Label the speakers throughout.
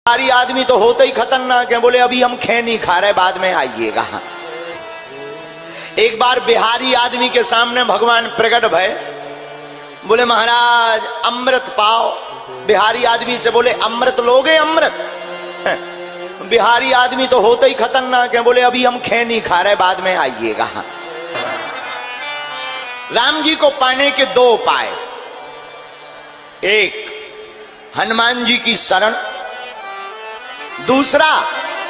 Speaker 1: सारी आदमी तो होते ही खतरनाक है, बोले अभी हम खे नहीं खा रहे, बाद में आइएगा। एक बार बिहारी आदमी के सामने भगवान प्रकट भय, बोले महाराज अमृत पाओ। बिहारी आदमी से बोले अमृत लोगे? अमृत? बिहारी आदमी तो होते ही खतरनाक है, बोले अभी हम खे नहीं खा रहे, बाद में आइएगा। राम जी को पाने के दो उपाय, एक हनुमान जी की शरण, दूसरा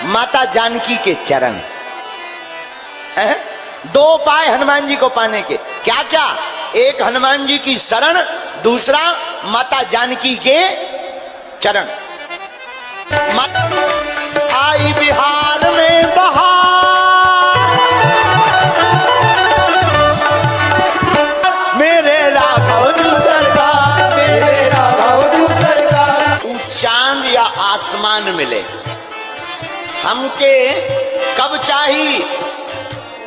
Speaker 1: माता जानकी के चरण। दो उपाय हनुमान जी को पाने के, क्या क्या? एक हनुमान जी की शरण, दूसरा माता जानकी के चरण। आई बिहार में बहार, मेरे राघव जी सरकार, मेरे राघव जी सरकार। चांद या आसमान मिले हमके, कब चाहिए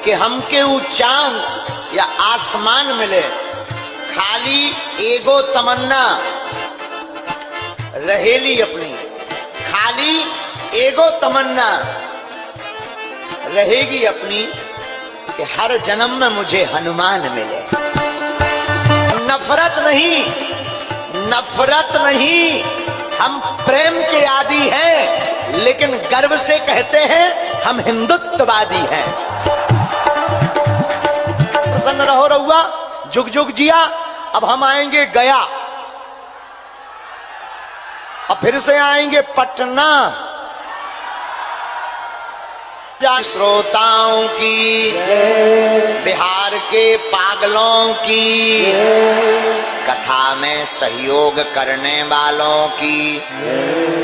Speaker 1: कि हमके वो चांद या आसमान मिले, खाली एगो तमन्ना रहेली अपनी, खाली एगो तमन्ना रहेगी अपनी कि हर जन्म में मुझे हनुमान मिले। नफरत नहीं, नफरत नहीं, हम प्रेम के आदी हैं, लेकिन गर्व से कहते हैं हम हिंदुत्ववादी हैं। प्रसन्न रहो रहुआ, जुग जुग जिया। अब हम आएंगे गया, अब फिर से आएंगे पटना। श्रोताओं की, बिहार के पागलों की, कथा में सहयोग करने वालों की,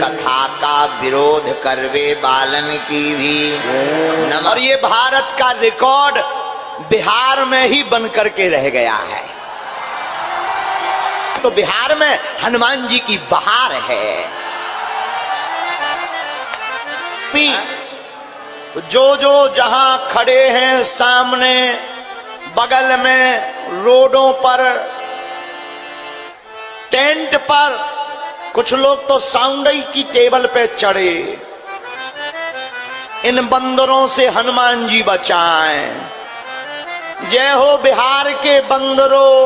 Speaker 1: कथा का विरोध करवे बालन की भी। और ये भारत का रिकॉर्ड बिहार में ही बन करके रह गया है। तो बिहार में हनुमान जी की बहार है। तो जो जो जहां खड़े हैं सामने, बगल में, रोडों पर, टेंट पर, कुछ लोग तो साउंडई की टेबल पे चढ़े, इन बंदरों से हनुमान जी बचाएं। जय हो बिहार के बंदरों,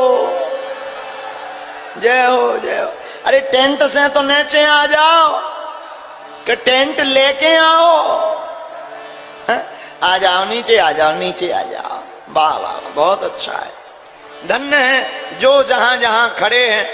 Speaker 1: जय हो जय हो। अरे टेंट से तो नीचे आ जाओ, कि टेंट लेके आओ। आ जाओ, नीचे आ जाओ, नीचे आ जाओ। वाह वाह, बहुत अच्छा है। धन्य है जो जहां जहां खड़े हैं।